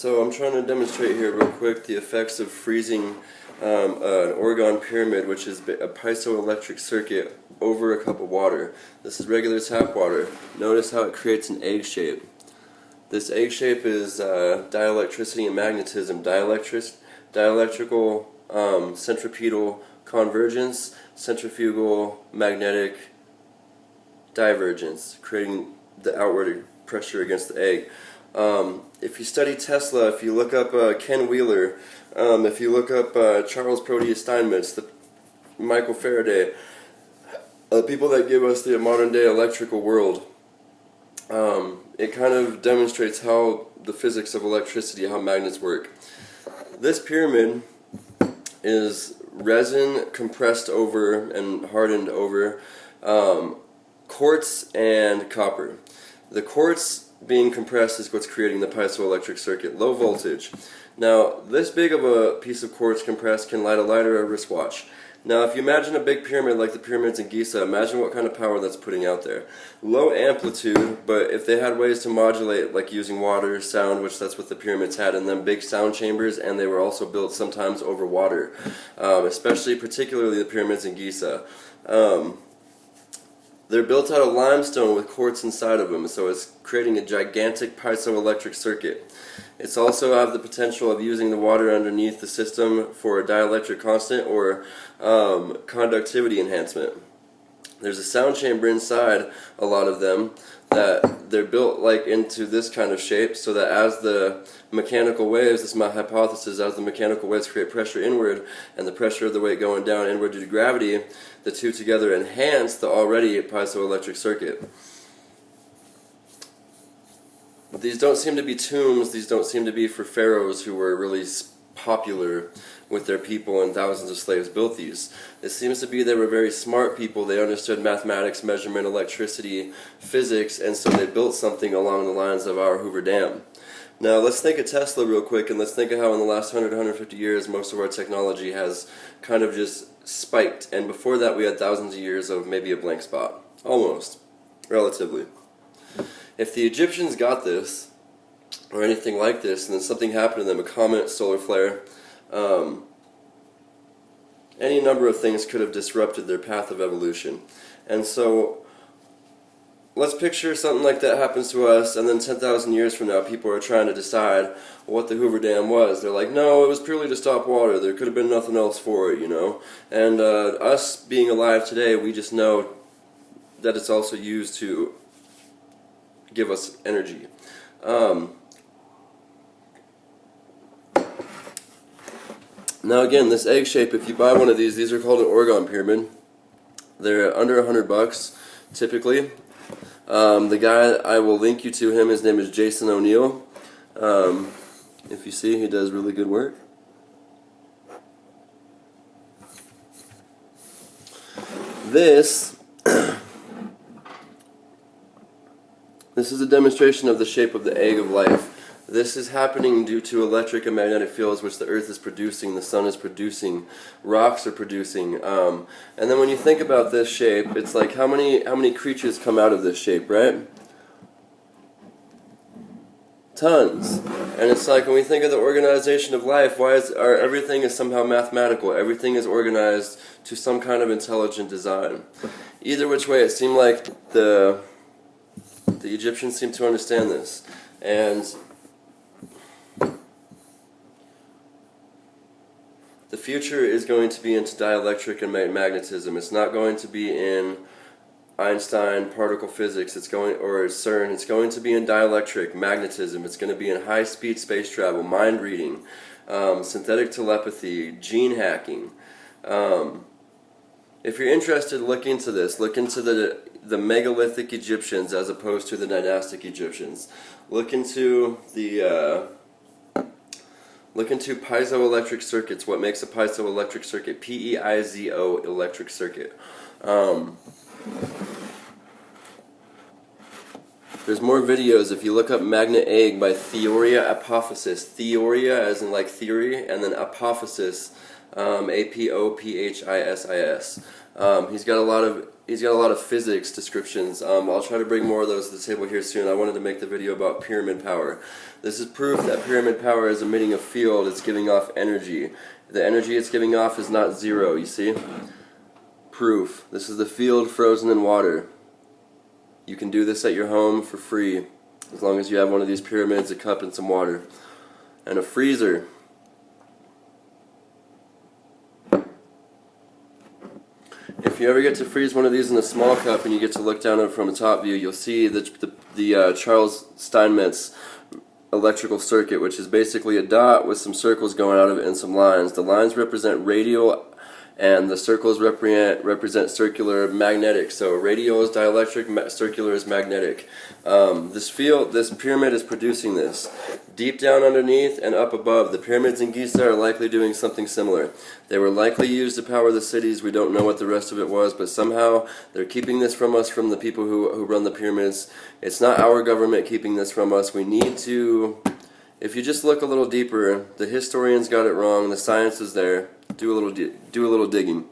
So I'm trying to demonstrate here real quick the effects of freezing an ORGONE pyramid, which is a piezoelectric circuit, over a cup of water. This is regular tap water. Notice how it creates an egg shape. This egg shape is dielectricity and magnetism. Dielectrical centripetal convergence, centrifugal magnetic divergence, creating the outward pressure against the egg. If you study Tesla, if you look up Ken Wheeler, if you look up Charles Proteus Steinmetz, Michael Faraday, people that give us the modern day electrical world, it kind of demonstrates how the physics of electricity, how magnets work. This pyramid is resin compressed over and hardened over quartz and copper. The quartz being compressed is what's creating the piezoelectric circuit, low voltage. Now, this big of a piece of quartz compressed can light a lighter or a wristwatch. Now, if you imagine a big pyramid like the pyramids in Giza, imagine what kind of power that's putting out there. Low amplitude, but if they had ways to modulate, like using water, sound, which that's what the pyramids had, and then big sound chambers, and they were also built sometimes over water, particularly the pyramids in Giza. They're built out of limestone with quartz inside of them, so it's creating a gigantic piezoelectric circuit. It's also have the potential of using the water underneath the system for a dielectric constant or conductivity enhancement. There's a sound chamber inside a lot of them that they're built like into this kind of shape, so that as the mechanical waves, this is my hypothesis, as the mechanical waves create pressure inward and the pressure of the weight going down inward due to gravity, the two together enhance the already piezoelectric circuit. These don't seem to be tombs, these don't seem to be for pharaohs who were really popular with their people and thousands of slaves built these. It seems to be they were very smart people. They understood mathematics, measurement, electricity, physics, and so they built something along the lines of our Hoover Dam. Now let's think of Tesla real quick, and let's think of how in the last 100-150 years most of our technology has kind of just spiked, and before that we had thousands of years of maybe a blank spot. Almost. Relatively. If the Egyptians got this, or anything like this, and then something happened to them, a comet, solar flare, any number of things could have disrupted their path of evolution. And so, let's picture something like that happens to us, and then 10,000 years from now, people are trying to decide what the Hoover Dam was. They're like, no, it was purely to stop water. There could have been nothing else for it, you know. And us being alive today, we just know that it's also used to give us energy. Now again, this egg shape, if you buy one of these are called an ORGONE pyramid. They're under $100 typically. The guy, I will link you to him, his name is Jason O'Neill. If you see, he does really good work. This is a demonstration of the shape of the egg of life. This is happening due to electric and magnetic fields which the earth is producing, the sun is producing, rocks are producing. And then when you think about this shape, it's like how many creatures come out of this shape, right? Tons. And it's like when we think of the organization of life, everything is somehow mathematical. Everything is organized to some kind of intelligent design. Either which way, it seemed like the Egyptians seem to understand this. And the future is going to be into dielectric and magnetism. It's not going to be in Einstein particle physics, or CERN. It's going to be in dielectric, magnetism. It's going to be in high-speed space travel, mind reading, synthetic telepathy, gene hacking. If you're interested, look into this. Look into the megalithic Egyptians as opposed to the dynastic Egyptians. Look into piezoelectric circuits. What makes a piezoelectric circuit? P-E-I-Z-O, electric circuit. There's more videos. If you look up Magnet Egg by Theoria Apophysis. Theoria as in like theory, and then Apophysis, Apophisis. He's got a lot of physics descriptions. I'll try to bring more of those to the table here soon. I wanted to make the video about pyramid power. This is proof that pyramid power is emitting a field. It's giving off energy. The energy it's giving off is not zero, you see? Proof. This is the field frozen in water. You can do this at your home for free, as long as you have one of these pyramids, a cup, and some water. And a freezer. If you ever get to freeze one of these in a small cup and you get to look down at it from a top view, you'll see the Charles Steinmetz electrical circuit, which is basically a dot with some circles going out of it and some lines. The lines represent radial and the circles represent circular magnetic. So radial is dielectric, circular is magnetic. This pyramid is producing this. Deep down underneath and up above, the pyramids in Giza are likely doing something similar. They were likely used to power the cities. We don't know what the rest of it was, but somehow they're keeping this from us, from the people who run the pyramids. It's not our government keeping this from us. We need to, if you just look a little deeper, the historians got it wrong, the science is there. Do a little digging.